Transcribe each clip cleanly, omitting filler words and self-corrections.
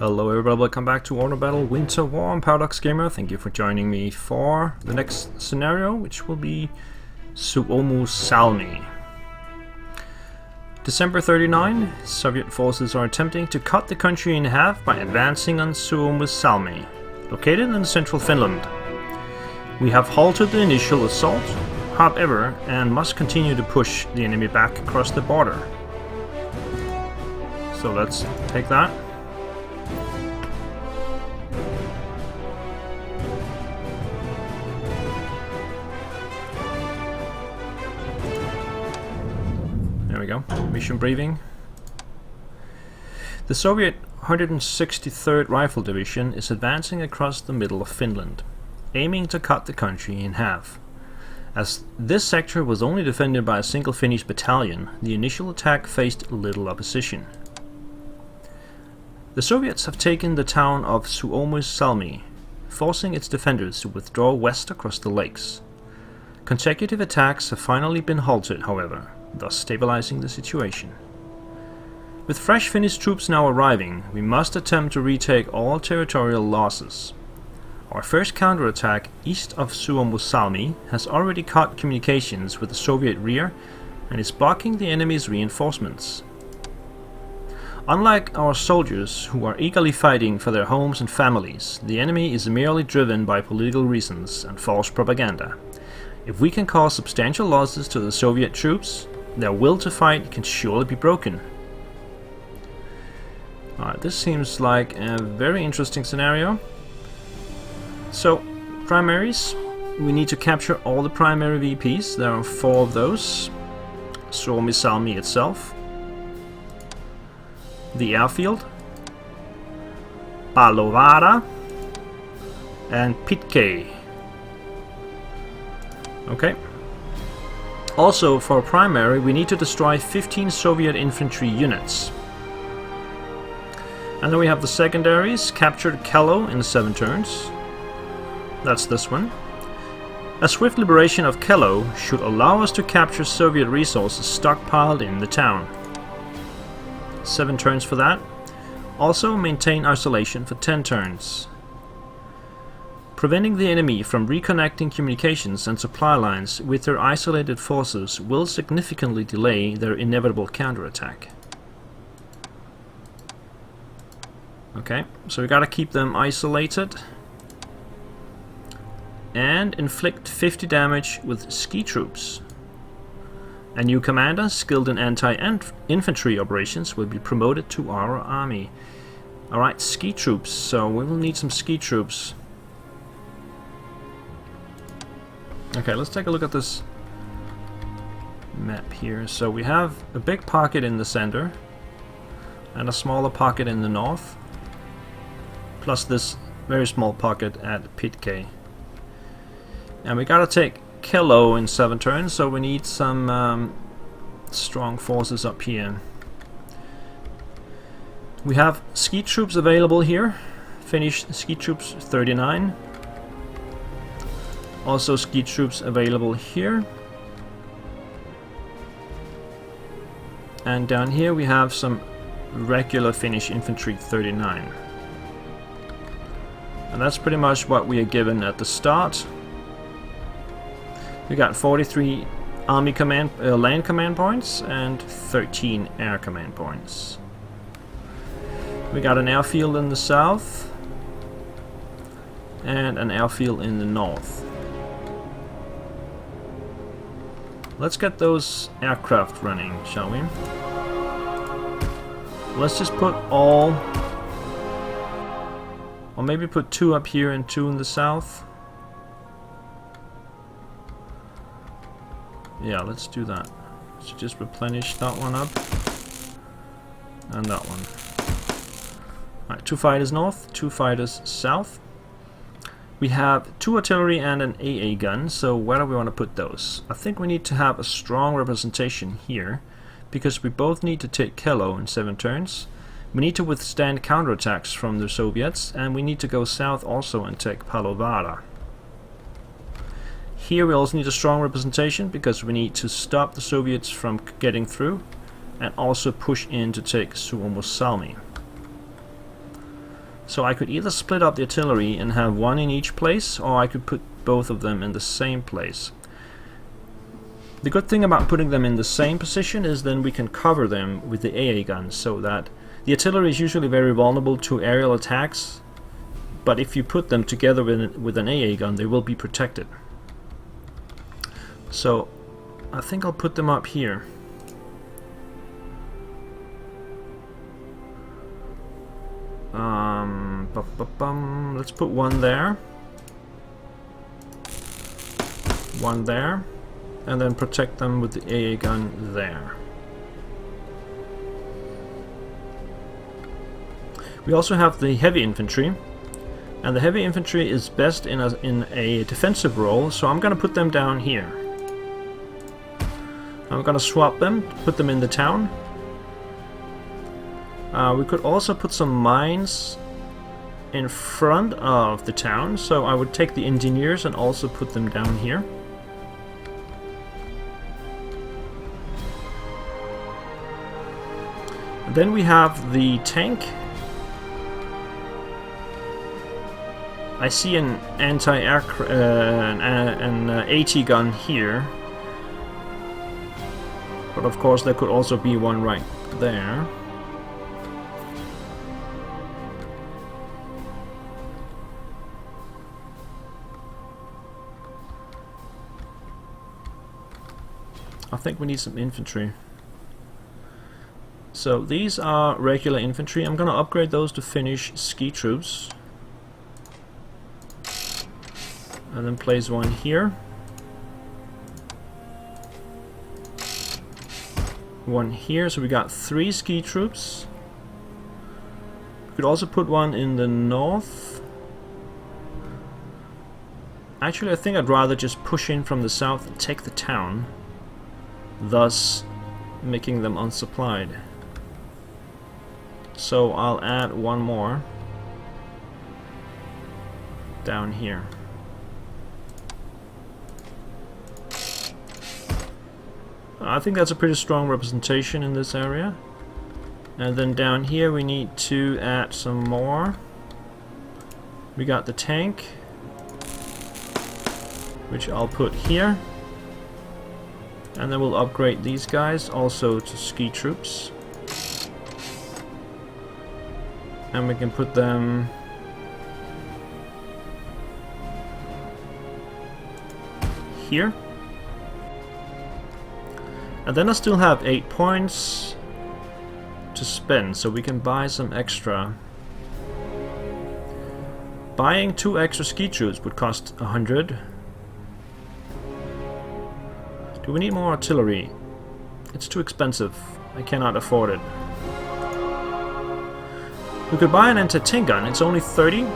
Hello everybody, welcome back to Outnumbered Winter War. I'm Paradox Gamer. Thank you for joining me for the next scenario, which will be Suomussalmi. December 39, Soviet forces are attempting to cut the country in half by advancing on Suomussalmi, located in central Finland. We have halted the initial assault, however, and must continue to push the enemy back across the border. So let's take that. There we go. Mission briefing. The Soviet 163rd Rifle Division is advancing across the middle of Finland, aiming to cut the country in half. As this sector was only defended by a single Finnish battalion, the initial attack faced little opposition. The Soviets have taken the town of Suomussalmi, forcing its defenders to withdraw west across the lakes. Consecutive attacks have finally been halted, however, thus stabilizing the situation. With fresh Finnish troops now arriving, we must attempt to retake all territorial losses. Our first counterattack east of Suomussalmi has already cut communications with the Soviet rear and is blocking the enemy's reinforcements. Unlike our soldiers, who are eagerly fighting for their homes and families, the enemy is merely driven by political reasons and false propaganda. If we can cause substantial losses to the Soviet troops, their will to fight can surely be broken. Alright, this seems like a very interesting scenario. So, primaries. We need to capture all the primary VPs. There are 4 of those. Suomussalmi itself. The airfield. Palovara. And Pitkäi. Okay. Also, for primary, we need to destroy 15 Soviet infantry units. And then we have the secondaries, captured Kello in 7 turns. That's this one. A swift liberation of Kello should allow us to capture Soviet resources stockpiled in the town. 7 turns for that. Also, maintain isolation for 10 turns. Preventing the enemy from reconnecting communications and supply lines with their isolated forces will significantly delay their inevitable counterattack. Okay, so we gotta keep them isolated. And inflict 50 damage with ski troops. A new commander skilled in anti-infantry operations will be promoted to our army. Alright, ski troops, so we will need some ski troops. Okay, let's take a look at this map here. So we have a big pocket in the center and a smaller pocket in the north, plus this very small pocket at Pitkäi. And we gotta take Kello in 7 turns, so we need some strong forces up here. We have ski troops available here. Finnish ski troops 39. Also ski troops available here. And down here we have some regular Finnish infantry 39. And that's pretty much what we are given at the start. We got 43 army command, land command points and 13 air command points. We got an airfield in the south and an airfield in the north. Let's get those aircraft running, shall we? Let's just put all, or maybe put 2 up here and 2 in the south. Yeah, let's do that. So just replenish that one up. And that one. Alright, 2 fighters north, 2 fighters south. We have 2 artillery and an AA gun, so where do we want to put those? I think we need to have a strong representation here, because we both need to take Kello in 7 turns. We need to withstand counterattacks from the Soviets, and we need to go south also and take Palovara. Here we also need a strong representation, because we need to stop the Soviets from getting through, and also push in to take Suomussalmi. So I could either split up the artillery and have one in each place, or I could put both of them in the same place. The good thing about putting them in the same position is then we can cover them with the AA guns, so that the artillery is usually very vulnerable to aerial attacks, but if you put them together with an AA gun, they will be protected. So I think I'll put them up here. Let's put one there, one there, and then protect them with the AA gun there. We also have the heavy infantry, and the heavy infantry is best in a defensive role, so I'm going to put them down here. I'm going to swap them, put them in the town. We could also put some mines in front of the town, so I would take the engineers and also put them down here. And then we have the tank. I see an anti-aircraft, an AT gun here, but of course there could also be one right there. I think we need some infantry. So these are regular infantry. I'm going to upgrade those to Finnish ski troops. And then place one here. One here, so we got 3 ski troops. We could also put one in the north. Actually, I think I'd rather just push in from the south and take the town, thus making them unsupplied. So I'll add one more down here. I think that's a pretty strong representation in this area. And then down here we need to add some more. We got the tank, which I'll put here. And then we'll upgrade these guys also to ski troops. And we can put them here. And then I still have 8 points to spend, so we can buy some extra. Buying 2 extra ski troops would cost 100. Do we need more artillery? It's too expensive. I cannot afford it. We could buy an anti-tank gun. It's only 30.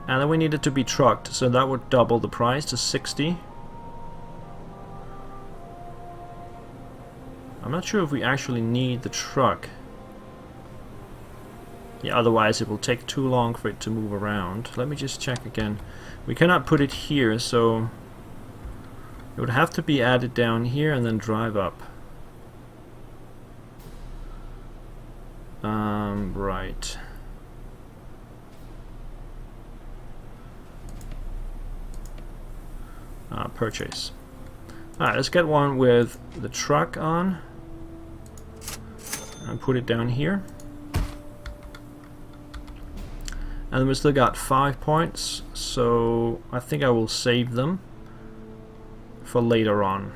And then we need it to be trucked, so that would double the price to 60. I'm not sure if we actually need the truck. Yeah, otherwise it will take too long for it to move around. Let me just check again. We cannot put it here, so it would have to be added down here and then drive up. Right. Purchase. Alright, let's get one with the truck on. And put it down here. And then we still got 5 points, so I think I will save them for later on.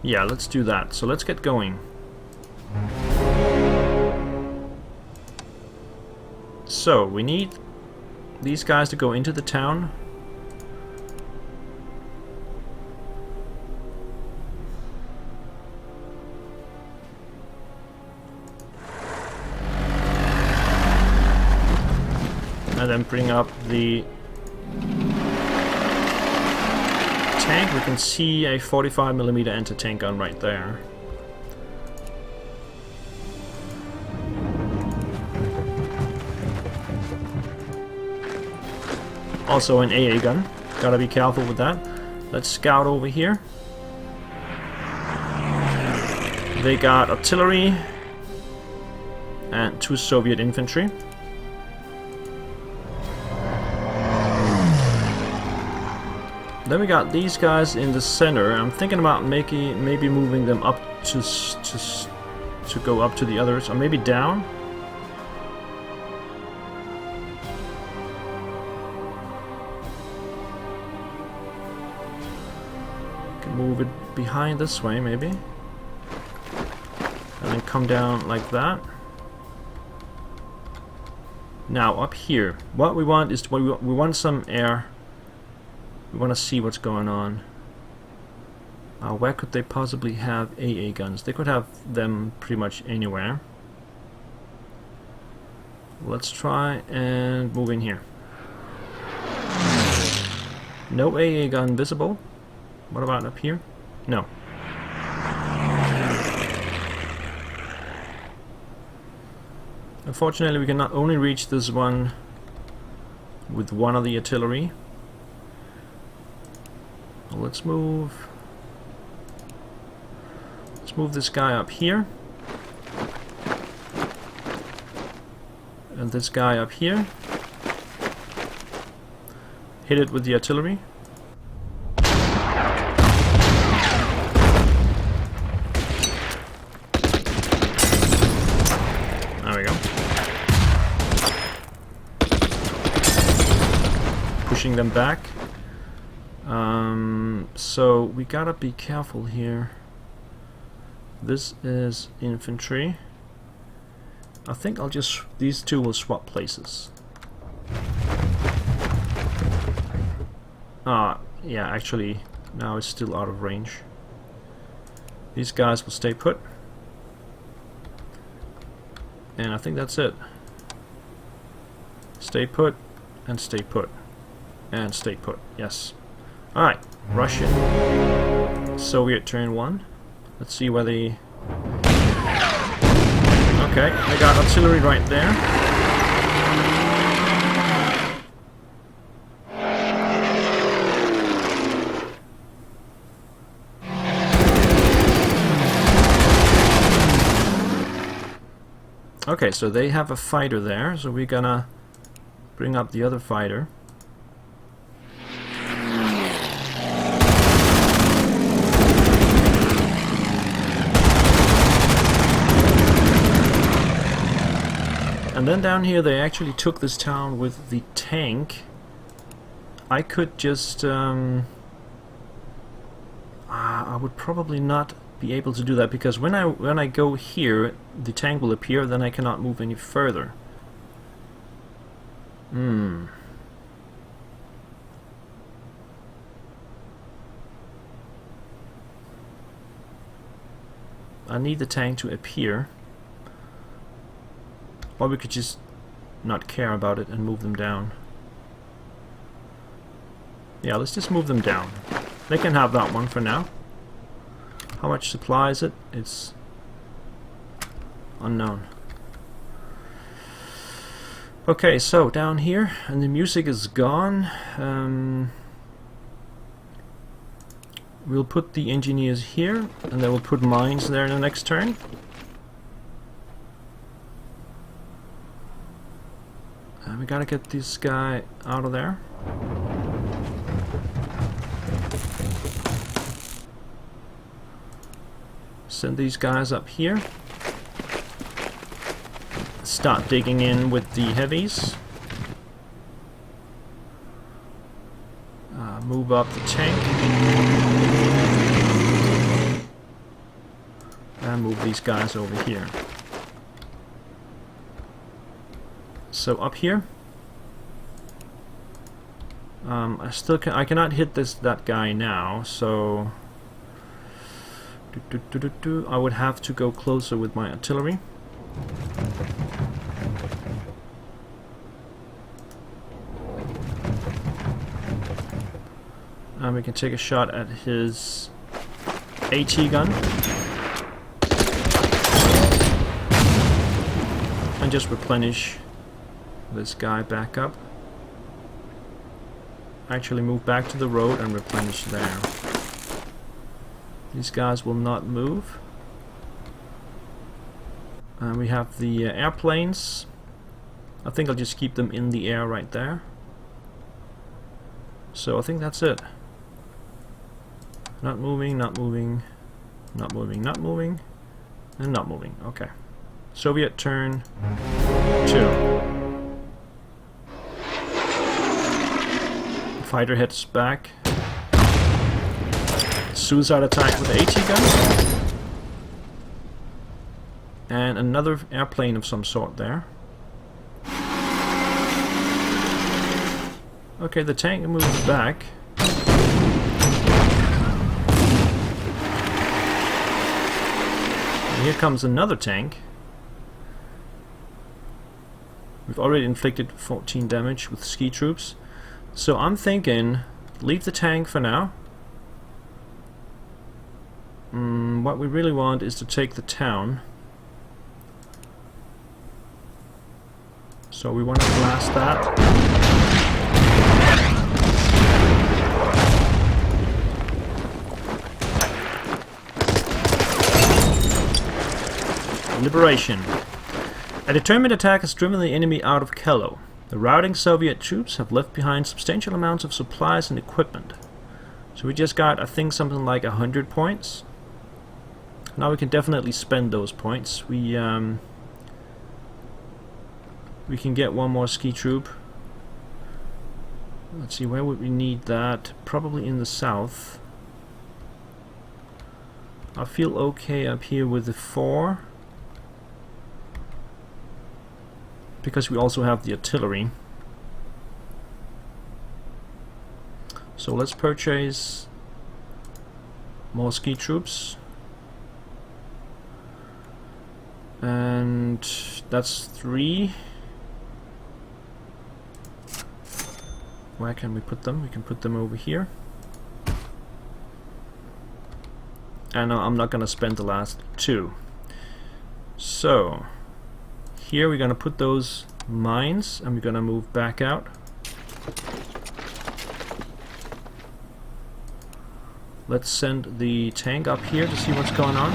Yeah, let's do that. So let's get going. So we need these guys to go into the town. And then bring up the tank. We can see a 45mm anti-tank gun right there. Also an AA gun. Gotta be careful with that. Let's scout over here. They got artillery and 2 Soviet infantry. Then we got these guys in the center. I'm thinking about maybe moving them up to go up to the others, or maybe down. Can move it behind this way, maybe. And then come down like that. Now up here, what we want is we want some air. We want to see what's going on. Where could they possibly have AA guns? They could have them pretty much anywhere. Let's try and move in here. No AA gun visible. What about up here? No. Unfortunately, we can not only reach this one with one of the artillery. Let's move this guy up here. And this guy up here. Hit it with the artillery. There we go. Pushing them back. So we gotta be careful here. This is infantry. I think these two will swap places. Yeah, actually, now it's still out of range. These guys will stay put. And I think that's it. Stay put, and stay put, and stay put, yes. Alright, Russian. Soviet turn 1. Let's see where they... Okay, they got artillery right there. Okay, so they have a fighter there, so we're gonna bring up the other fighter. And then down here they actually took this town with the tank. I could just... I would probably not be able to do that, because when I go here, the tank will appear, then I cannot move any further. I need the tank to appear. Or we could just not care about it and move them down. Yeah, let's just move them down. They can have that one for now. How much supply is it? It's unknown. Okay, so down here, and the music is gone. We'll put the engineers here, and then we'll put mines there in the next turn. We gotta get this guy out of there. Send these guys up here. Start digging in with the heavies. Move up the tank. And move these guys over here. So up here, I cannot hit that guy now, so I would have to go closer with my artillery. And we can take a shot at his AT gun. And just replenish this guy back up. actually move back to the road and replenish there. These guys will not move. And we have the airplanes. I think I'll just keep them in the air right there. So I think that's it. Not moving, not moving, not moving, not moving, and not moving. Okay. Soviet turn 2. Fighter heads back. Suicide attack with the AT gun. And another airplane of some sort there. Okay, the tank moves back. And here comes another tank. We've already inflicted 14 damage with ski troops. So I'm thinking, leave the tank for now. What we really want is to take the town. So we want to blast that. Liberation. A determined attack has driven the enemy out of Kello. The routing Soviet troops have left behind substantial amounts of supplies and equipment. So we just got, I think, something like 100 points. Now we can definitely spend those points. We can get one more ski troop. Let's see, where would we need that? Probably in the south. I feel okay up here with the 4. Because we also have the artillery. So let's purchase more ski troops. And that's 3. Where can we put them? We can put them over here. And I'm not gonna spend the last 2. So here we're gonna put those mines and we're gonna move back out. Let's send the tank up here to see what's going on.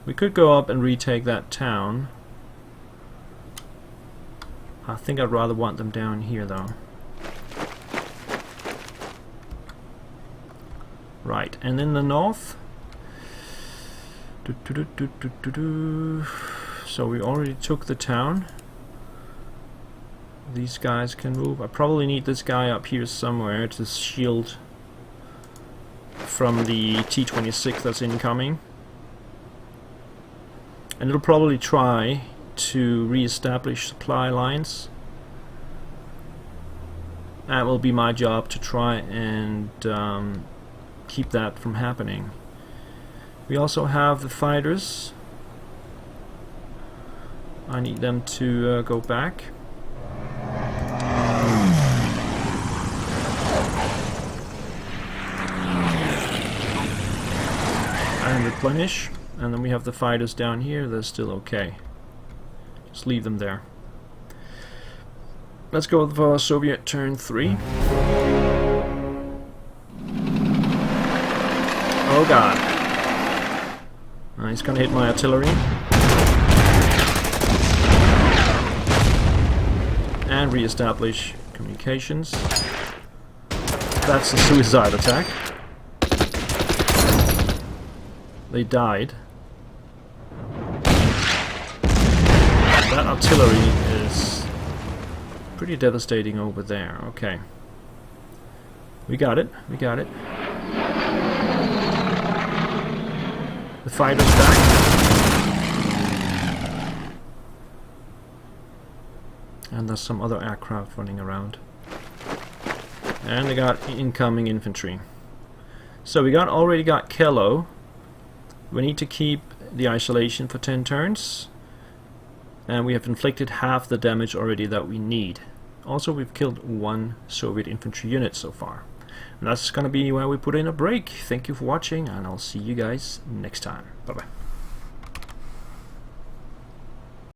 We could go up and retake that town. I think I'd rather want them down here though. Right, and in the north, so we already took the town. These guys can move. I probably need this guy up here somewhere to shield from the T-26 that's incoming. And it'll probably try to re-establish supply lines. That will be my job to try and keep that from happening. We also have the fighters. I need them to go back. And replenish. And then we have the fighters down here. They're still okay. Just leave them there. Let's go for Soviet turn 3. Oh god. He's gonna hit my artillery. And re-establish communications. That's a suicide attack. They died. That artillery is pretty devastating over there. Okay. We got it. We got it. The fighter's back. And there's some other aircraft running around. And they got incoming infantry. So we already got Kello. We need to keep the isolation for 10 turns. And we have inflicted half the damage already that we need. Also, we've killed 1 Soviet infantry unit so far. And that's gonna be where we put in a break. Thank you for watching, and I'll see you guys next time. Bye bye.